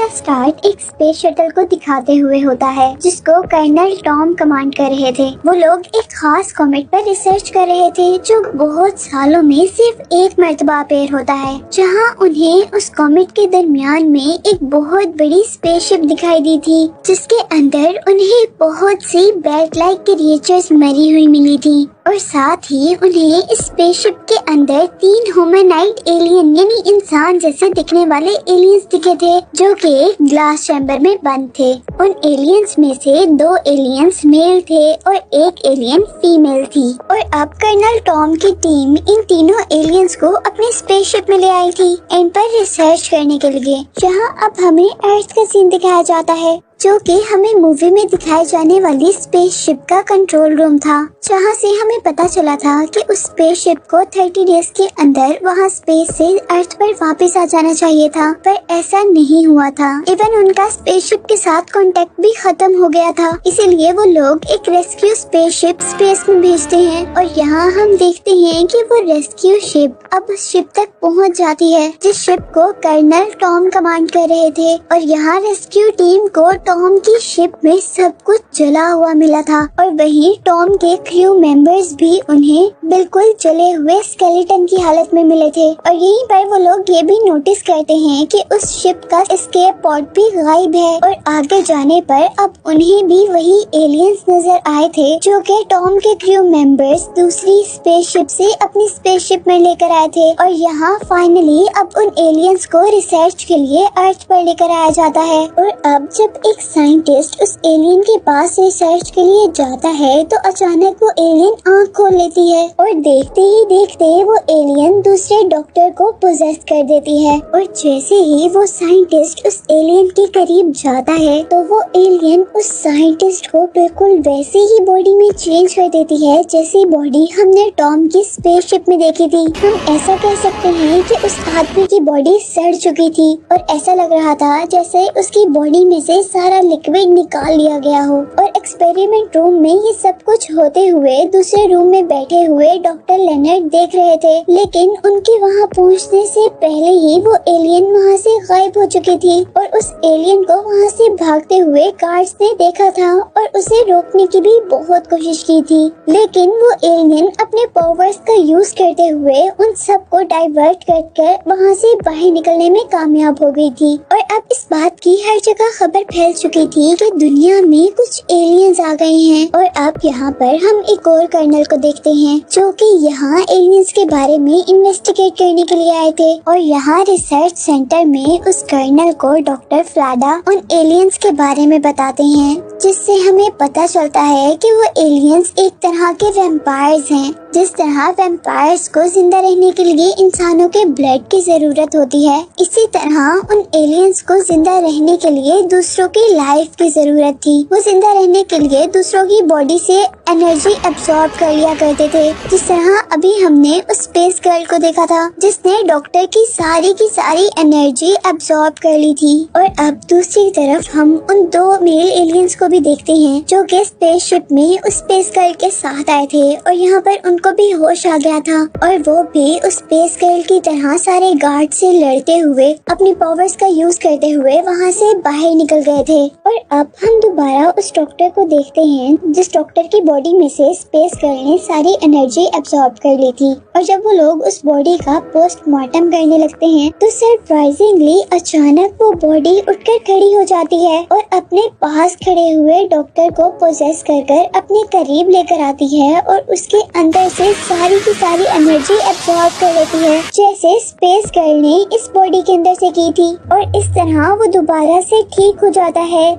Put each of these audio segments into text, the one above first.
का स्टार्ट एक space shuttle को दिखाते हुए होता है जिसको कर्नल टॉम कमांड कर रहे थे। वो लोग एक खास कॉमेट पर रिसर्च कर रहे थे जो बहुत सालों में सिर्फ एक मर्तबा अपेयर होता है, जहां उन्हें उस कॉमेट के दरमियान में एक बहुत बड़ी स्पेसशिप दिखाई दी थी जिसके अंदर उन्हें बहुत सी बैट लाइक क्रिएचर्स मरी हुई मिली थी और साथ ही उन्हें इस स्पेसशिप के अंदर 3 ह्यूमनॉइड एलियन यानी इंसान जैसे दिखने वाले एलियंस दिखे थे जो कि एक ग्लास चैम्बर में बंद थे। उन एलियंस में से 2 एलियंस मेल थे और 1 एलियन फीमेल थी। और अब कर्नल टॉम की टीम इन तीनों एलियंस को अपनी स्पेसशिप में ले आई थी इन पर रिसर्च करने के लिए, जहाँ अब हमें अर्थ का सीन दिखाया जाता है जो कि हमें मूवी में दिखाई जाने वाली स्पेसशिप का कंट्रोल रूम था, जहां से हमें पता चला था कि उस स्पेसशिप को 30 डेज के अंदर वहां स्पेस से अर्थ पर वापस आ जाना चाहिए था, पर ऐसा नहीं हुआ था। इवन उनका स्पेसशिप के साथ कांटेक्ट भी खत्म हो गया था, इसीलिए वो लोग एक रेस्क्यू स्पेसशिप स्पेस में भेजते हैं और यहाँ हम देखते हैं कि वो रेस्क्यू शिप अब उस शिप तक पहुँच जाती है जिस शिप को कर्नल टॉम कमांड कर रहे थे। और यहाँ रेस्क्यू टीम को टॉम की शिप में सब कुछ जला हुआ मिला था और वहीं टॉम के क्रू मेंबर्स भी उन्हें बिल्कुल जले हुए स्केलेटन की हालत में मिले थे। और यहीं पर वो लोग ये भी नोटिस करते हैं कि उस शिप का एस्केप पॉड भी गायब है और आगे जाने पर अब उन्हें भी वही एलियंस नजर आए थे जो कि टॉम के क्रू मेंबर्स दूसरी स्पेसशिप से अपनी स्पेसशिप में लेकर आए थे। और यहाँ फाइनली अब उन एलियंस को रिसर्च के लिए अर्थ पर लेकर आया जाता है। और अब जब एक साइंटिस्ट उस एलियन के पास रिसर्च के लिए जाता है तो अचानक वो एलियन आँख खोल लेती है और देखते ही देखते वो एलियन दूसरे डॉक्टर को पोजेस कर देती है। और जैसे ही वो साइंटिस्ट उस एलियन के करीब जाता है तो वो एलियन उस साइंटिस्ट को बिल्कुल वैसे ही बॉडी में चेंज कर देती है जैसी बॉडी हमने टॉम की स्पेसशिप में देखी थी। हम ऐसा कह सकते हैं कि उस आदमी की बॉडी सड़ चुकी थी और ऐसा लग रहा था जैसे उसकी बॉडी में से सारा लिक्विड निकाल लिया गया हो। और एक्सपेरिमेंट रूम में ये सब कुछ होते हुए दूसरे रूम में बैठे हुए डॉक्टर लेनर्ड देख रहे थे, लेकिन उनके वहाँ पहुँचने से पहले ही वो एलियन वहाँ से गायब हो चुकी थी। और उस एलियन को वहाँ से भागते हुए गार्ड्स ने देखा था और उसे रोकने की भी बहुत कोशिश की थी, लेकिन वो एलियन अपने पावर्स का यूज करते हुए उन सबको डाइवर्ट कर वहाँ से बाहर निकलने में कामयाब हो गई थी। और अब इस बात की हर जगह खबर फैल चुकी थी कि दुनिया में कुछ एलियंस आ गए हैं। और अब यहाँ पर हम एक और कर्नल को देखते हैं जो कि यहाँ एलियंस के बारे में इन्वेस्टिगेट करने के लिए आए थे। और यहाँ रिसर्च सेंटर में उस कर्नल को डॉक्टर फ्लाडा उन एलियंस के बारे में बताते हैं, जिससे हमें पता चलता है कि वो एलियंस एक तरह के वैम्पायर्स हैं। जिस तरह वैम्पायर्स को जिंदा रहने के लिए इंसानों के ब्लड की जरूरत होती है, इसी तरह उन एलियंस को जिंदा रहने के लिए दूसरों की लाइफ की जरूरत थी। वो जिंदा रहने के लिए दूसरों की बॉडी से एनर्जी एब्सॉर्ब कर लिया करते थे, जिस तरह अभी हमने उस स्पेस गर्ल को देखा था जिसने डॉक्टर की सारी एनर्जी एब्सॉर्ब कर ली थी। और अब दूसरी तरफ हम उन 2 मेल एलियंस को भी देखते हैं जो कि स्पेसशिप में उस स्पेस गर्ल के साथ आए थे और यहाँ पर उनको भी होश आ गया था और वो भी उस स्पेस गर्ल की तरह सारे गार्ड से लड़ते हुए अपनी पावर्स का यूज करते हुए वहाँ से बाहर निकल गए थे। और अब हम दोबारा उस डॉक्टर को देखते हैं जिस डॉक्टर की बॉडी में से स्पेस गर्ल ने सारी एनर्जी एब्सॉर्ब कर ली थी। और जब वो लोग उस बॉडी का पोस्टमार्टम करने लगते हैं तो सरप्राइजिंगली अचानक वो बॉडी उठकर खड़ी हो जाती है और अपने पास खड़े हुए डॉक्टर को पोजेस कर अपने करीब लेकर आती है और उसके अंदर से सारी की सारी एनर्जी एब्सॉर्ब कर लेती है जैसे स्पेस गर्ल ने इस बॉडी के अंदर से की थी। और इस तरह वो दोबारा से ठीक हो जाता है,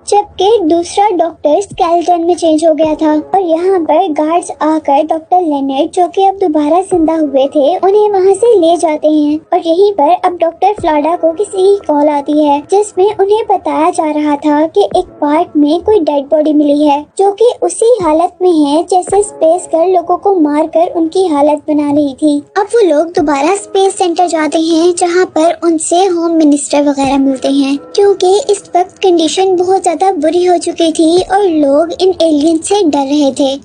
जबकि दूसरा डॉक्टर स्केलेटन में चेंज हो गया था। और यहाँ पर गार्ड्स आकर डॉक्टर लेनर्ड जो कि अब दोबारा जिंदा हुए थे उन्हें वहाँ से ले जाते हैं। और यहीं पर अब डॉक्टर फ्लाडा को किसी की कॉल आती है जिसमें उन्हें बताया जा रहा था कि एक पार्क में कोई डेड बॉडी मिली है जो कि उसी हालत में है जैसे स्पेस गर्ल लोगों को मारकर उनकी हालत बना रही थी। अब वो लोग दोबारा स्पेस सेंटर जाते हैं जहाँ पर उनसे होम मिनिस्टर वगैरह मिलते हैं, क्योंकि इस वक्त कंडीशन बहुत ज्यादा बुरी हो चुकी थी और लोग इन एलियन से डर रहे थे।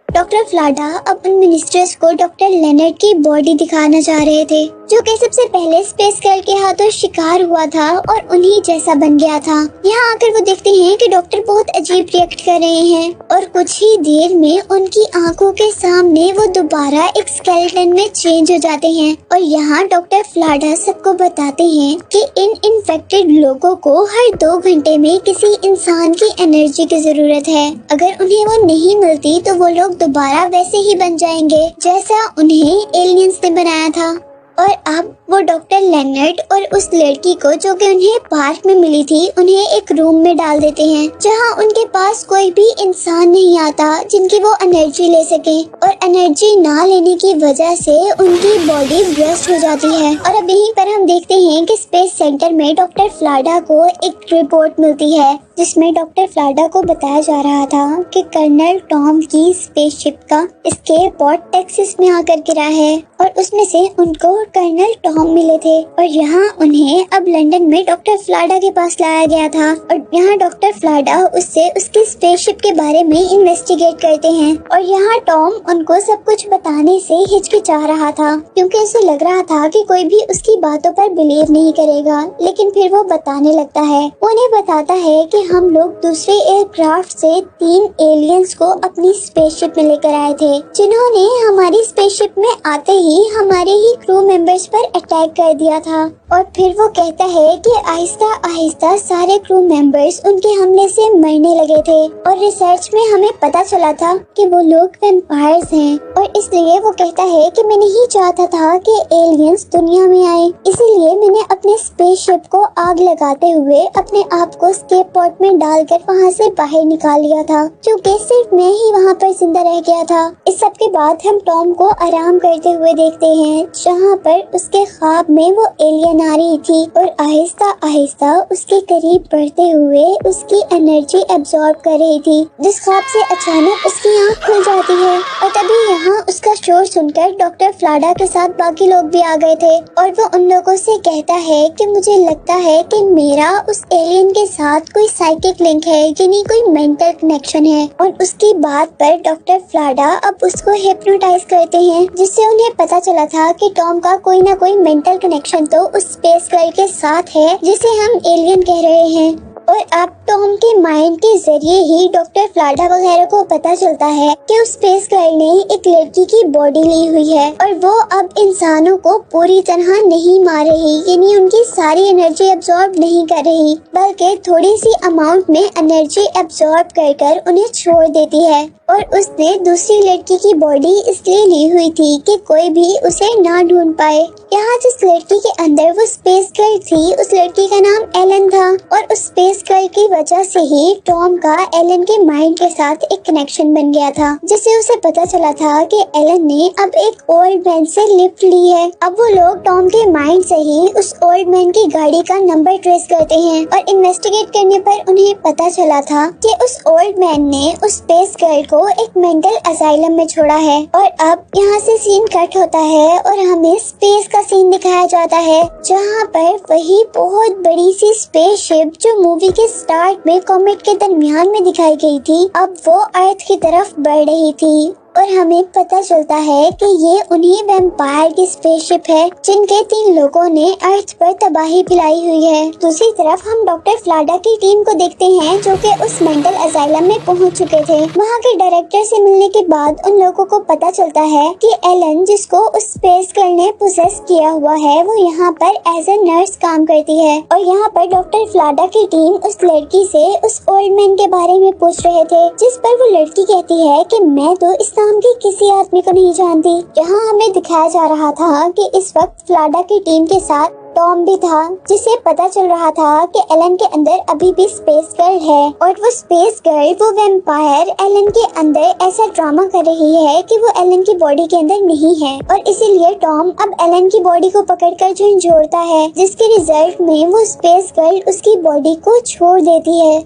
डॉक्टर फ्लाडा अब उन मिनिस्टर्स को डॉक्टर लेनर्ड की बॉडी दिखाना चाह रहे थे जो कि सबसे पहले स्पेस गर्ल के हाथों शिकार हुआ था और उन्हीं जैसा बन गया था। यहाँ आकर वो देखते हैं कि डॉक्टर बहुत अजीब रिएक्ट कर रहे हैं और कुछ ही देर में उनकी आंखों के सामने वो दोबारा एक स्केलेटन में चेंज हो जाते हैं। और यहाँ डॉक्टर फ्लाडा सबको बताते हैं कि इन इन्फेक्टेड लोगों को हर 2 घंटे में किसी इंसान की एनर्जी की जरूरत है। अगर उन्हें वो नहीं मिलती तो वो लोग दोबारा वैसे ही बन जाएंगे जैसा उन्हें एलियंस ने बनाया था। और अब वो डॉक्टर लेनर्ड और उस लड़की को जो कि उन्हें पार्क में मिली थी उन्हें एक रूम में डाल देते हैं जहां उनके पास कोई भी इंसान नहीं आता जिनकी वो एनर्जी ले सके। और एनर्जी ना लेने की वजह से उनकी बॉडी ब्रस्ट हो जाती है। और अब यहीं पर हम देखते हैं कि स्पेस सेंटर में डॉक्टर फ्लाडा को एक रिपोर्ट मिलती है जिसमें डॉक्टर फ्लाडा को बताया जा रहा था कि कर्नल टॉम की स्पेसशिप का एस्केप पॉड टेक्सास में आकर गिरा है और उसमें से उनको कर्नल टॉम मिले थे। और यहाँ उन्हें अब लंदन में डॉक्टर फ्लाडा के पास लाया गया था और यहाँ डॉक्टर फ्लाडा उससे उसकी स्पेसशिप के बारे में इन्वेस्टिगेट करते हैं। और यहाँ टॉम उनको सब कुछ बताने से हिचकिचा रहा था क्योंकि उसे लग रहा था कि कोई भी उसकी बातों पर बिलीव नहीं करेगा। लेकिन फिर वो बताने लगता है, वो उन्हें बताता है कि हम लोग दूसरे एयरक्राफ्ट से 3 एलियंस को अपनी स्पेसशिप में लेकर आए थे जिन्होंने हमारी स्पेसशिप में आते ही हमारे ही क्रू मेंबर्स पर अटैक कर दिया था। और फिर वो कहता है कि आहिस्ता आहिस्ता सारे क्रू मेंबर्स उनके हमले से मरने लगे थे और रिसर्च में हमें पता चला था कि वो लोग वैम्पायर्स हैं। और इसलिए वो कहता है कि मैं नहीं चाहता था कि एलियंस दुनिया में आए, इसीलिए मैंने अपने स्पेसशिप को आग लगाते हुए अपने आप को एस्केप पॉड में डालकर वहाँ से बाहर निकाल लिया था क्योंकि सिर्फ मैं ही वहाँ पर जिंदा रह गया था। इस सब के बाद हम टॉम को आराम करते हुए देखते हैं जहाँ पर उसके ख्वाब में वो एलियन आ रही थी और आहिस्ता आहिस्ता उसके करीब बढ़ते हुए उसकी एनर्जी एब्जॉर्ब कर रही थी, जिस ख्वाब से अचानक उसकी आँख खुल जाती है। और तभी यहाँ उसका शोर सुनकर डॉक्टर फ्लाडा के साथ बाकी लोग भी आ गए थे और वो उन लोगों से कहता है कि मुझे लगता है कि मेरा उस एलियन के साथ कोई साइकिक लिंक है, यानी कोई मेंटल कनेक्शन है। और उसकी बात पर डॉक्टर फ्लाडा अब उसको हिप्नोटाइज करते हैं जिससे उन्हें पता चला था कि टॉम का कोई ना कोई मेंटल कनेक्शन तो उस स्पेस गर्ल के साथ है जिसे हम एलियन कह रहे हैं। और अब टॉम के माइंड के जरिए ही डॉक्टर फ्लाडा वगैरह को पता चलता है कि उस स्पेस गर्ल ने एक लड़की की बॉडी ली हुई है और वो अब इंसानों को पूरी तरह नहीं मार रही, यानी उनकी सारी एनर्जी एब्जॉर्ब नहीं कर रही बल्कि थोड़ी सी अमाउंट में एनर्जी एब्जॉर्ब कर उन्हें छोड़ देती है। और उसने दूसरी लड़की की बॉडी इसलिए ली हुई थी कि कोई भी उसे ना ढूंढ पाए। यहाँ जिस लड़की के अंदर वो स्पेस गर्ल थी उस लड़की का नाम एलन था और उस स्पेस गर्ल की वजह से ही टॉम का एलन के माइंड के साथ एक कनेक्शन बन गया था जिससे उसे पता चला था कि एलन ने अब एक ओल्ड मैन से लिफ्ट ली है। अब वो लोग टॉम के माइंड से ही उस ओल्ड मैन की गाड़ी का नंबर ट्रेस करते हैं और इन्वेस्टिगेट करने पर उन्हें पता चला था कि उस ओल्ड मैन ने उस स्पेस गर्ल को एक मेंटल असाइलम में छोड़ा है। और अब यहाँ से सीन कट होता है और हमें स्पेस का सीन दिखाया जाता है जहाँ पर वही बहुत बड़ी सी स्पेसशिप जो मूवी के स्टार्ट में कॉमेट के दरमियान में दिखाई गई थी अब वो अर्थ की तरफ बढ़ रही थी। और हमें पता चलता है कि ये उन्हीं वैम्पायर की स्पेसशिप है जिनके 3 लोगों ने अर्थ पर तबाही फैलाई हुई है। दूसरी तरफ हम डॉक्टर फ्लाडा की टीम को देखते हैं जो कि उस मेंटल असाइलम में पहुंच चुके थे। वहां के डायरेक्टर से मिलने के बाद उन लोगों को पता चलता है कि एलन जिसको उस स्पेस गर्ल ने पोसेस किया हुआ है वो यहाँ पर एज ए नर्स काम करती है। और यहाँ पर डॉक्टर फ्लाडा की टीम उस लड़की से उस ओल्ड मैन के बारे में पूछ रहे थे जिस पर वो लड़की कहती है कि मैं तो इस नाम के किसी आदमी को नहीं जानती। यहाँ हमें दिखाया जा रहा था कि इस वक्त फ्लाडा की टीम के साथ टॉम भी था जिसे पता चल रहा था कि एलन के अंदर अभी भी स्पेस गर्ल है और वो स्पेस गर्ल वो वैम्पायर एलन के अंदर ऐसा ड्रामा कर रही है कि वो एलन की बॉडी के अंदर नहीं है। और इसीलिए टॉम अब एलन की बॉडी को पकड़कर झंझोड़ता है जिसके रिजल्ट में वो स्पेस गर्ल उसकी बॉडी को छोड़ देती है।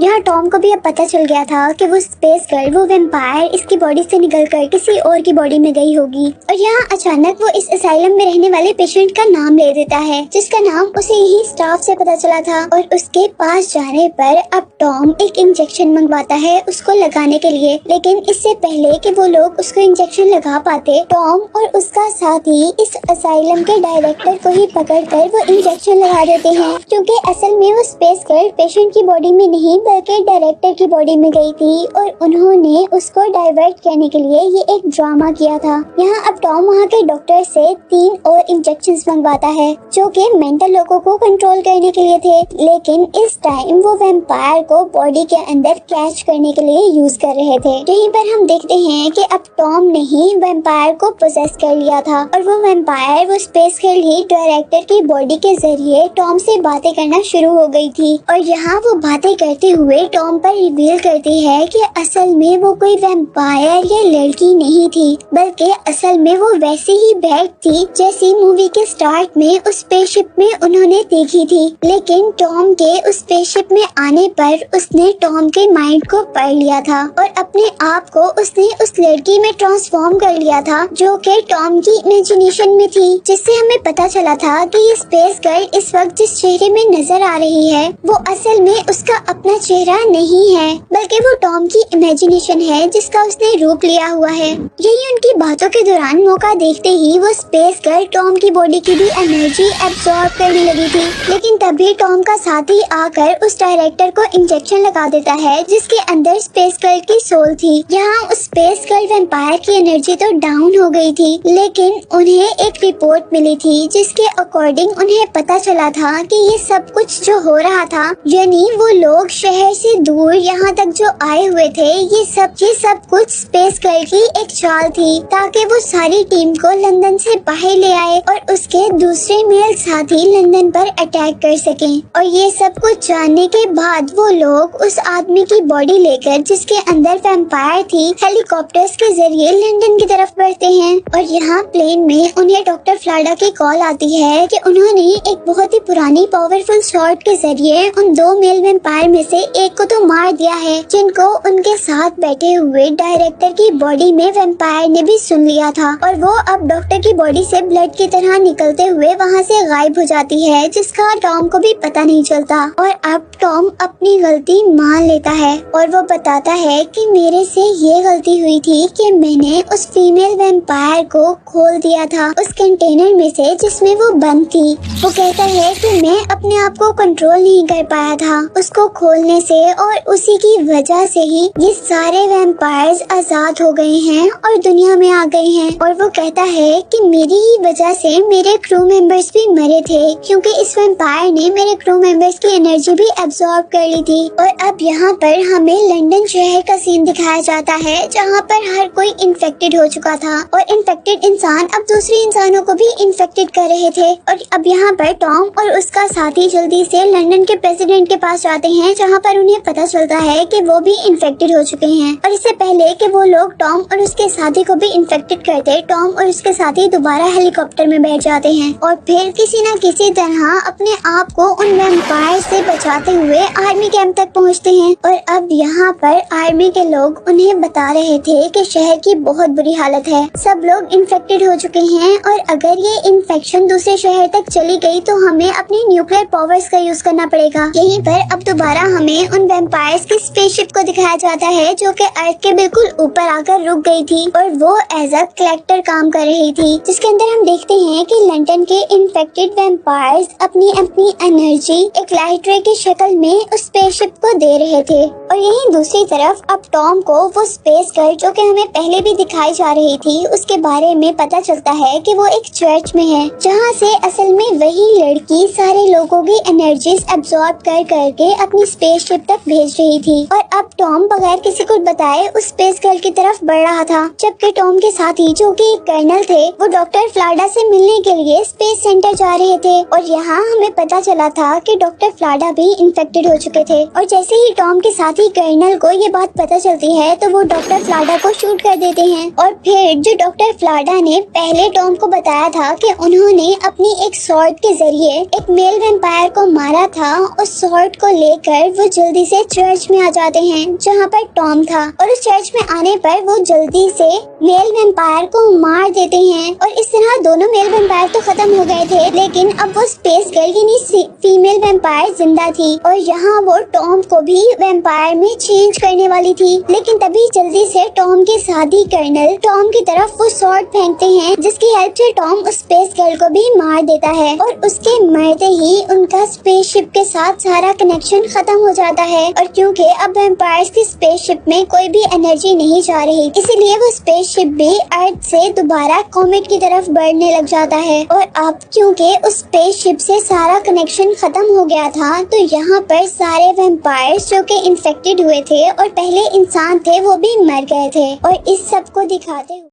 यहाँ टॉम को भी अब पता चल गया था कि वो स्पेस गर्ल, वो वैम्पायर इसकी बॉडी से निकलकर किसी और की बॉडी में गई होगी। और यहाँ अचानक वो इस असाइलम में रहने वाले पेशेंट का नाम ले देता है, जिसका नाम उसे यही स्टाफ से पता चला था। और उसके पास जाने पर अब टॉम एक इंजेक्शन मंगवाता है उसको लगाने के लिए, लेकिन इससे पहले कि वो लोग उसको इंजेक्शन लगा पाते, टॉम और उसका साथी इस असाइलम के डायरेक्टर को ही पकड़कर वो इंजेक्शन लगा देते हैं, क्योंकि असल में वो स्पेस गर्ल पेशेंट की बॉडी में नहीं बल्कि डायरेक्टर की बॉडी में गई थी और उन्होंने उसको डाइवर्ट करने के लिए ये एक ड्रामा किया था। यहाँ अब टॉम वहाँ के डॉक्टर से 3 और इंजेक्शंस मंगवाता है जो कि मेंटल लोगों को कंट्रोल करने के लिए थे, लेकिन इस टाइम वो वैम्पायर को बॉडी के अंदर कैच करने के लिए यूज कर रहे थे। यहीं पर हम देखते हैं कि अब टॉम ने ही वैम्पायर को पोसेस कर लिया था और वो वैम्पायर वो स्पेस गर्ल ही डायरेक्टर की बॉडी के जरिए टॉम से बातें करना शुरू हो गई थी। और यहाँ वो बातें करते हुए टॉम पर रिवील करती है कि असल में वो कोई वैम्पायर या लड़की नहीं थी, बल्कि असल में वो वैसी ही बैग थी जैसी मूवी के स्टार्ट में उस स्पेसशिप में उन्होंने देखी थी। लेकिन टॉम के उस स्पेसशिप में आने पर उसने टॉम के माइंड को पढ़ लिया था और अपने आप को उसने उस लड़की में ट्रांसफॉर्म कर लिया था जो कि टॉम की इमेजिनेशन में थी, जिससे हमें पता चला था कि ये स्पेस गर्ल इस वक्त जिस चेहरे में नजर आ रही है वो असल में उसका अपना चेहरा नहीं है, बल्कि वो टॉम की इमेजिनेशन है जिसका उसने रूप लिया हुआ है। यही उनकी बातों के दौरान मौका देखते ही वो स्पेस गर्ल टॉम की बॉडी की भी एनर्जी एब्सॉर्ब करने लगी थी, लेकिन तभी टॉम का साथी आकर उस डायरेक्टर को इंजेक्शन लगा देता है जिसके अंदर स्पेस गर्ल की सोल थी। यहाँ उस स्पेस गर्ल वैम्पायर की एनर्जी तो डाउन हो गई थी, लेकिन उन्हें एक रिपोर्ट मिली थी जिसके अकॉर्डिंग उन्हें पता चला था कि ये सब कुछ जो हो रहा था, यानी वो लोग शहर से दूर यहाँ तक जो आए हुए थे, ये सब कुछ स्पेस गर्ल की एक चाल थी ताकि वो सारी टीम को लंदन से बाहर ले आए और उसके दूसरे मेल साथी लंदन पर अटैक कर सकें। और ये सब कुछ जानने के बाद वो लोग उस आदमी की बॉडी लेकर जिसके अंदर वैम्पायर थी हेलीकॉप्टर्स के जरिए लंदन की तरफ बढ़ते हैं। और यहाँ प्लेन में उन्हें डॉक्टर फ्लाडा की कॉल आती है कि उन्होंने एक बहुत ही पुरानी पावरफुल शॉट के जरिए उन 2 मेल वैम्पायर में से एक को तो मार दिया है, जिनको उनके साथ बैठे हुए डायरेक्टर की बॉडी में वैम्पायर ने भी सुन लिया था। और वो अब डॉक्टर की बॉडी से ब्लड की तरह निकलते हुए वहाँ से गायब हो जाती है, जिसका टॉम को भी पता नहीं चलता। और अब टॉम अपनी गलती मान लेता है और वो बताता है कि मेरे से ये गलती हुई थी कि मैंने उस फीमेल वैम्पायर को खोल दिया था उस कंटेनर में से जिसमें वो बंद थी। वो कहता है कि मैं अपने आप को कंट्रोल नहीं कर पाया था उसको खोलने से, और उसी की वजह से ही ये सारे वैम्पायर्स आजाद हो गए हैं और दुनिया में आ गए हैं। और वो कहता है कि मेरी ही वजह से मेरे क्रू मेंबर्स भी मरे थे, क्योंकि इस वैम्पायर ने मेरे क्रू मेंबर्स की एनर्जी भी एब्सॉर्ब कर ली थी। और अब यहाँ पर हमें लंदन शहर का सीन दिखाया जाता है जहाँ पर हर कोई इन्फेक्टेड हो चुका था और इन्फेक्टेड इंसान अब दूसरे इंसानों को भी इन्फेक्टेड कर रहे थे। और अब यहाँ पर टॉम और उसका साथी जल्दी से लंदन के प्रेसिडेंट के पास जाते हैं, जहाँ पर उन्हें पता चलता है कि वो भी इन्फेक्टेड हो चुके हैं। और इससे पहले कि वो लोग टॉम और उसके साथी को भी इन्फेक्टेड करते, टॉम और उसके साथी दोबारा हेलीकॉप्टर में बैठ जाते हैं और फिर किसी न किसी तरह अपने आप को उन वैम्पायर से बचाते हुए आर्मी कैंप तक पहुँचते हैं। और अब यहाँ पर आर्मी के लोग उन्हें बता रहे थे कि शहर की बहुत बुरी हालत है, सब लोग इन्फेक्टेड हो चुके हैं और अगर ये इन्फेक्शन दूसरे शहर तक चली गई तो हमें अपनी न्यूक्लियर पावर्स का यूज करना पड़ेगा। यहीं पर अब दोबारा हमें उन वैम्पायर्स की स्पेसशिप को दिखाया जाता है जो कि अर्थ के बिल्कुल ऊपर आकर रुक गई थी और वो एज अ कलेक्टर काम कर रही थी, जिसके अंदर हम देखते हैं कि लंदन के इन्फेक्टेड वैम्पायर्स अपनी अपनी एनर्जी एक लाइट रे की शक्ल में उस स्पेसशिप को दे रहे थे। और यहीं दूसरी तरफ अब टॉम को वो स्पेस गर्ल जो कि हमें पहले भी दिखाई जा रही थी उसके बारे में पता चलता है कि वो एक चर्च में है, जहाँ से असल में वही लड़की सारे लोगों की एनर्जीज एब्सॉर्ब कर करके अपनी स्पेसशिप तक भेज रही थी। और अब टॉम बगैर किसी को बताए उस स्पेस गर्ल की तरफ बढ़ रहा था, जबकि टॉम के साथी जो कि एक कर्नल थे वो डॉक्टर फ्लाडा से मिलने के लिए स्पेस सेंटर जा रहे थे। और यहाँ हमें पता चला था कि डॉक्टर फ्लाडा भी इन्फेक्टेड हो चुके थे। और जैसे ही टॉम के साथी साथ ही कर्नल को ये बात पता चलती है तो वो डॉक्टर फ्लाडा को शूट कर देते हैं। और फिर जो डॉक्टर फ्लाडा ने पहले टॉम को बताया था कि उन्होंने अपनी एक स्वॉर्ड के जरिए एक मेल वैम्पायर को मारा था, उस स्वॉर्ड को लेकर वो जल्दी से चर्च में आ जाते हैं जहाँ पर टॉम था। और उस चर्च में आने पर वो जल्दी से मेल वैम्पायर को मार देते हैं और इस तरह दोनों मेल वैम्पायर तो खत्म हो गए थे, लेकिन अब वो स्पेस गर्ल यानी फीमेल वैम्पायर जिंदा थी और यहाँ वो टॉम को भी वैम्पायर में चेंज करने वाली थी। लेकिन तभी जल्दी से टॉम के साथ ही कर्नल टॉम की तरफ वो स्वॉर्ड फेंकते हैं, जिसकी हेल्प से टॉम उस स्पेस गर्ल को भी मार देता है और उसके मरते ही उनका स्पेसशिप के साथ सारा कनेक्शन खत्म हो जाता है। और क्योंकि अब वैम्पायर्स की स्पेसशिप में कोई भी एनर्जी नहीं जा रही, इसीलिए वो स्पेसशिप भी अर्थ से दोबारा कॉमेट की तरफ बढ़ने लग जाता है। और अब क्योंकि उस स्पेसशिप से सारा कनेक्शन खत्म हो गया था तो यहाँ पर सारे वैम्पायर्स जो कि इन्फेक्टेड हुए थे और पहले इंसान थे वो भी मर गए थे। और इस सब को दिखाते